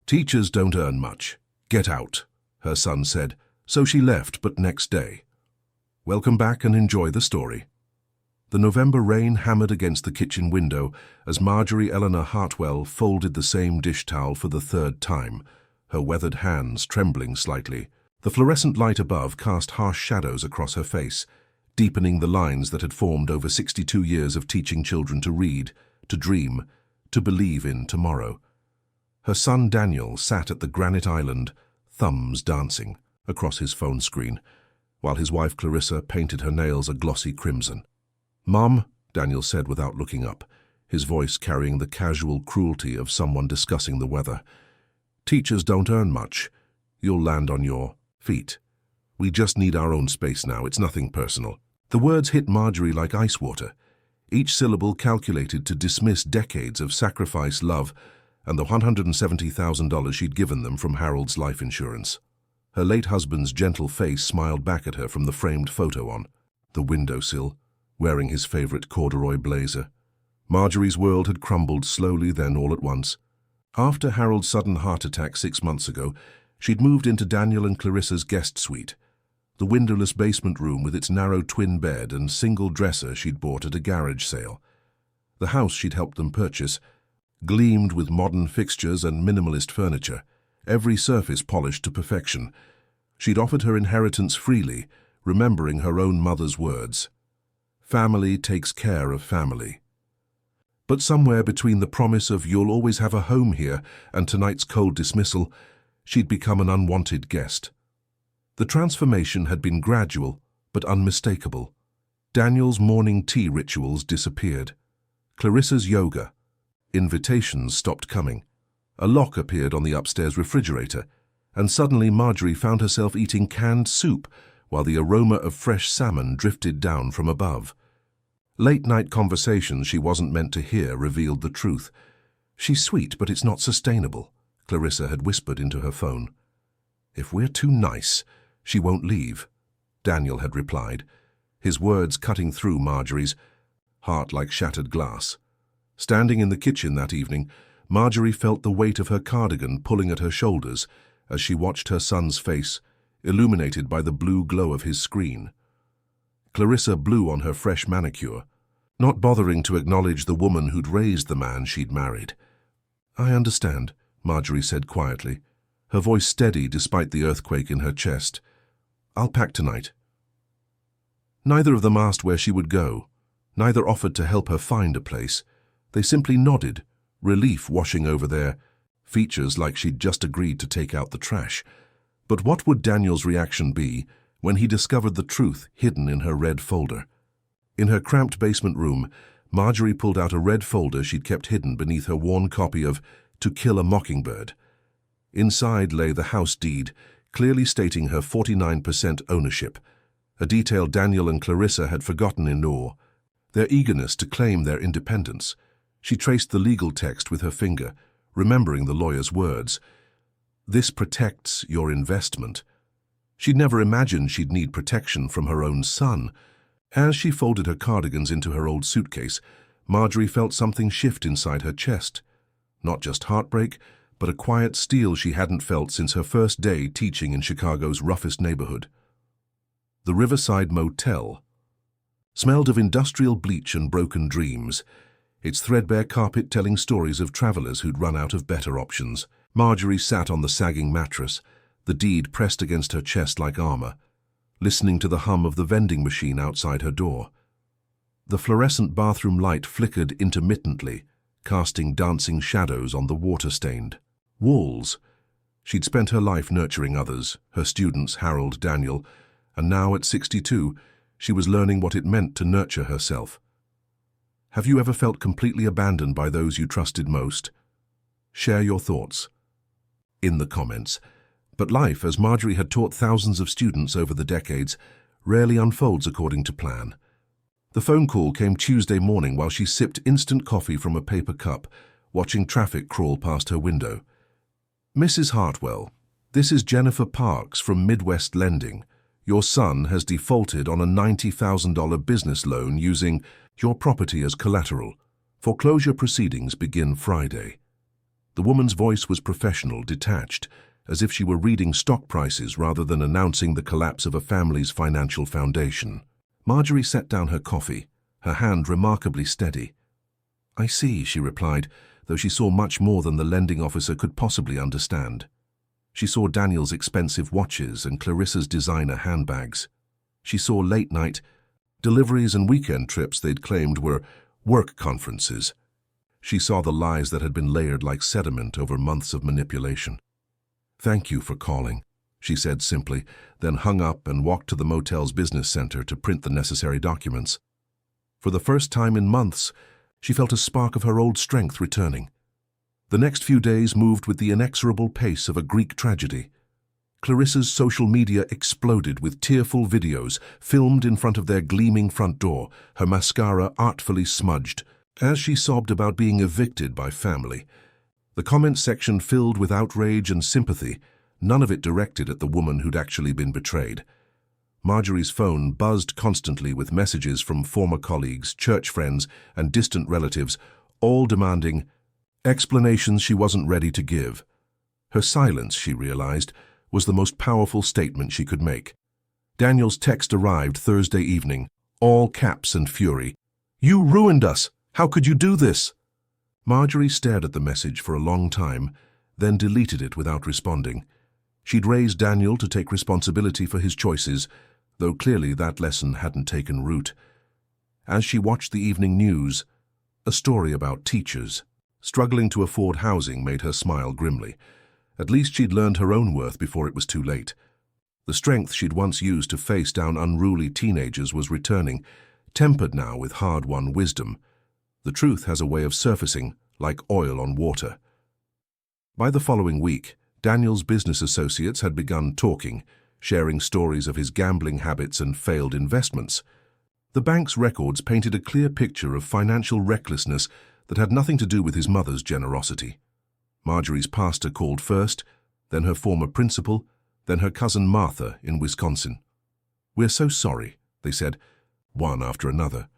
Teachers don't earn much. Get out, her son said, so she left but next day. Welcome back and enjoy the story. The November rain hammered against the kitchen window as Marjorie Eleanor Hartwell folded the same dish towel for the third time, her weathered hands trembling slightly. The fluorescent light above cast harsh shadows across her face, deepening the lines that had formed over 62 years of teaching children to read, to dream, to believe in tomorrow. Her son Daniel sat at the granite island, thumbs dancing, across his phone screen, while his wife Clarissa painted her nails a glossy crimson. "Mom," Daniel said without looking up, his voice carrying the casual cruelty of someone discussing the weather. "Teachers don't earn much. You'll land on your feet. We just need our own space now, it's nothing personal." The words hit Marjorie like ice water, each syllable calculated to dismiss decades of sacrifice, love, and the $170,000 she'd given them from Harold's life insurance. Her late husband's gentle face smiled back at her from the framed photo on the windowsill, wearing his favorite corduroy blazer. Marjorie's world had crumbled slowly then all at once. After Harold's sudden heart attack 6 months ago, she'd moved into Daniel and Clarissa's guest suite, the windowless basement room with its narrow twin bed and single dresser she'd bought at a garage sale. The house she'd helped them purchase gleamed with modern fixtures and minimalist furniture, every surface polished to perfection. She'd offered her inheritance freely, remembering her own mother's words. Family takes care of family. But somewhere between the promise of "you'll always have a home here" and tonight's cold dismissal, she'd become an unwanted guest. The transformation had been gradual, but unmistakable. Daniel's morning tea rituals disappeared. Clarissa's yoga. Invitations stopped coming. A lock appeared on the upstairs refrigerator, and suddenly Marjorie found herself eating canned soup while the aroma of fresh salmon drifted down from above. Late-night conversations she wasn't meant to hear revealed the truth. "She's sweet, but it's not sustainable," Clarissa had whispered into her phone. "If we're too nice, she won't leave," Daniel had replied, his words cutting through Marjorie's heart like shattered glass. Standing in the kitchen that evening, Marjorie felt the weight of her cardigan pulling at her shoulders as she watched her son's face, illuminated by the blue glow of his screen. Clarissa blew on her fresh manicure, not bothering to acknowledge the woman who'd raised the man she'd married. "I understand," Marjorie said quietly, her voice steady despite the earthquake in her chest. "I'll pack tonight." Neither of them asked where she would go. Neither offered to help her find a place. They simply nodded, relief washing over their features like she'd just agreed to take out the trash. But what would Daniel's reaction be when he discovered the truth hidden in her red folder? In her cramped basement room, Marjorie pulled out a red folder she'd kept hidden beneath her worn copy of To Kill a Mockingbird. Inside lay the house deed, clearly stating her 49% ownership, a detail Daniel and Clarissa had forgotten in awe. Their eagerness to claim their independence. She traced the legal text with her finger, remembering the lawyer's words. "This protects your investment." She'd never imagined she'd need protection from her own son. As she folded her cardigans into her old suitcase, Marjorie felt something shift inside her chest. Not just heartbreak, but a quiet steel she hadn't felt since her first day teaching in Chicago's roughest neighborhood. The Riverside Motel smelled of industrial bleach and broken dreams, its threadbare carpet telling stories of travelers who'd run out of better options. Marjorie sat on the sagging mattress, the deed pressed against her chest like armor, listening to the hum of the vending machine outside her door. The fluorescent bathroom light flickered intermittently, casting dancing shadows on the water-stained walls. She'd spent her life nurturing others, her students Harold, Daniel, and now at 62, she was learning what it meant to nurture herself. Have you ever felt completely abandoned by those you trusted most? Share your thoughts in the comments. But life, as Marjorie had taught thousands of students over the decades, rarely unfolds according to plan. The phone call came Tuesday morning while she sipped instant coffee from a paper cup, watching traffic crawl past her window. "Mrs. Hartwell, this is Jennifer Parks from Midwest Lending. Your son has defaulted on a $90,000 business loan using your property as collateral. Foreclosure proceedings begin Friday." The woman's voice was professional, detached, as if she were reading stock prices rather than announcing the collapse of a family's financial foundation. Marjorie set down her coffee, her hand remarkably steady. "I see," she replied, though she saw much more than the lending officer could possibly understand. She saw Daniel's expensive watches and Clarissa's designer handbags. She saw late-night deliveries and weekend trips they'd claimed were work conferences. She saw the lies that had been layered like sediment over months of manipulation. "Thank you for calling," she said simply, then hung up and walked to the motel's business center to print the necessary documents. For the first time in months, she felt a spark of her old strength returning. The next few days moved with the inexorable pace of a Greek tragedy. Clarissa's social media exploded with tearful videos filmed in front of their gleaming front door, her mascara artfully smudged, as she sobbed about being evicted by family. The comment section filled with outrage and sympathy, none of it directed at the woman who'd actually been betrayed. Marjorie's phone buzzed constantly with messages from former colleagues, church friends, and distant relatives, all demanding explanations she wasn't ready to give. Her silence, she realized, was the most powerful statement she could make. Daniel's text arrived Thursday evening, all caps and fury. "You ruined us! How could you do this?" Marjorie stared at the message for a long time, then deleted it without responding. She'd raised Daniel to take responsibility for his choices, though clearly that lesson hadn't taken root. As she watched the evening news, a story about teachers struggling to afford housing made her smile grimly. At least she'd learned her own worth before it was too late. The strength she'd once used to face down unruly teenagers was returning, tempered now with hard-won wisdom. The truth has a way of surfacing, like oil on water. By the following week, Daniel's business associates had begun talking, sharing stories of his gambling habits and failed investments. The bank's records painted a clear picture of financial recklessness that had nothing to do with his mother's generosity. Marjorie's pastor called first, then her former principal, then her cousin Martha in Wisconsin. "We're so sorry," they said, one after another.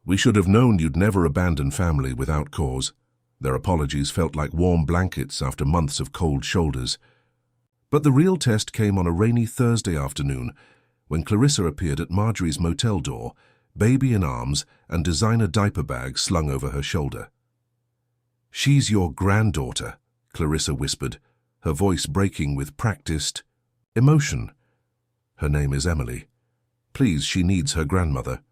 "We should have known you'd never abandon family without cause." Their apologies felt like warm blankets after months of cold shoulders. But the real test came on a rainy Thursday afternoon, when Clarissa appeared at Marjorie's motel door, baby in arms and designer diaper bag slung over her shoulder. "She's your granddaughter," Clarissa whispered, her voice breaking with practiced emotion. "Her name is Emily. Please, she needs her grandmother."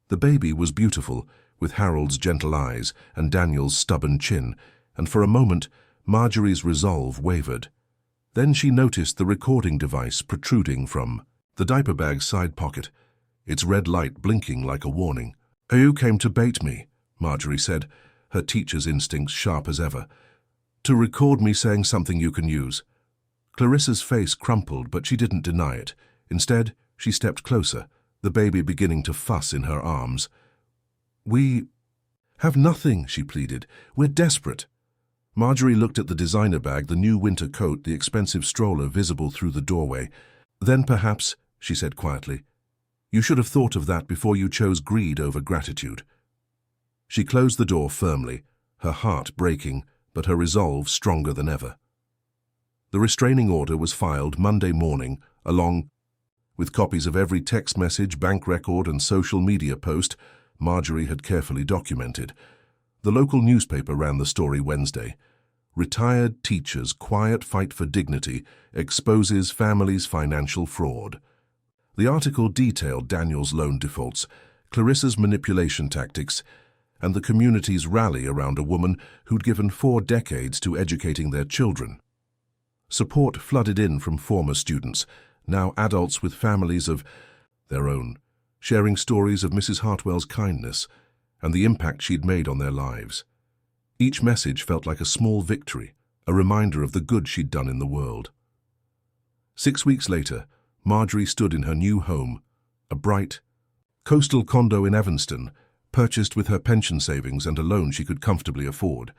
The baby was beautiful, with Harold's gentle eyes and Daniel's stubborn chin, and for a moment Marjorie's resolve wavered. Then she noticed the recording device protruding from the diaper bag's side pocket, its red light blinking like a warning. "You came to bait me," Marjorie said, her teacher's instincts sharp as ever. "To record me saying something you can use." Clarissa's face crumpled, but she didn't deny it. Instead, she stepped closer, the baby beginning to fuss in her arms. "We have nothing," she pleaded. "We're desperate." Marjorie looked at the designer bag, the new winter coat, the expensive stroller visible through the doorway. "Then perhaps," she said quietly, "you should have thought of that before you chose greed over gratitude." She closed the door firmly, her heart breaking, but her resolve stronger than ever. The restraining order was filed Monday morning, along with copies of every text message, bank record, and social media post Marjorie had carefully documented. The local newspaper ran the story Wednesday. "Retired teacher's quiet fight for dignity exposes family's financial fraud." The article detailed Daniel's loan defaults, Clarissa's manipulation tactics, and the community's rally around a woman who'd given 4 decades to educating their children. Support flooded in from former students, now adults with families of their own, sharing stories of Mrs. Hartwell's kindness and the impact she'd made on their lives. Each message felt like a small victory, a reminder of the good she'd done in the world. 6 weeks later, Marjorie stood in her new home, a bright, coastal condo in Evanston, purchased with her pension savings and a loan she could comfortably afford.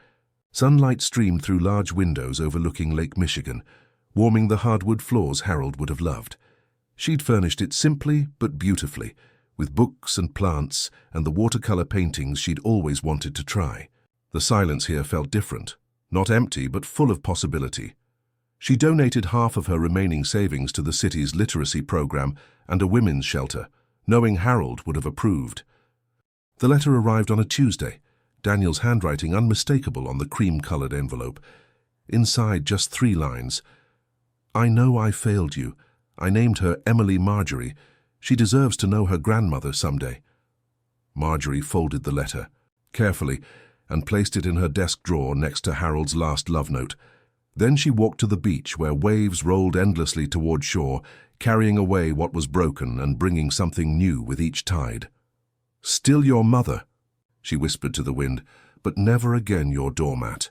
Sunlight streamed through large windows overlooking Lake Michigan, warming the hardwood floors Harold would have loved. She'd furnished it simply but beautifully, with books and plants and the watercolor paintings she'd always wanted to try. The silence here felt different, not empty but full of possibility. She donated half of her remaining savings to the city's literacy program and a women's shelter, knowing Harold would have approved. The letter arrived on a Tuesday, Daniel's handwriting unmistakable on the cream-colored envelope. Inside, just 3 lines. "I know I failed you. I named her Emily Marjorie. She deserves to know her grandmother someday." Marjorie folded the letter carefully and placed it in her desk drawer next to Harold's last love note. Then she walked to the beach where waves rolled endlessly toward shore, carrying away what was broken and bringing something new with each tide. "Still your mother," she whispered to the wind, "but never again your doormat."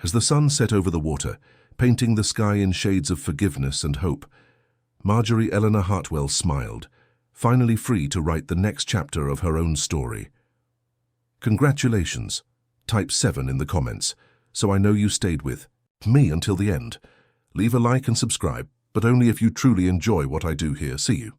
As the sun set over the water, painting the sky in shades of forgiveness and hope, Marjorie Eleanor Hartwell smiled, finally free to write the next chapter of her own story. Congratulations. Type 7 in the comments, so I know you stayed with me until the end. Leave a like and subscribe, but only if you truly enjoy what I do here. See you.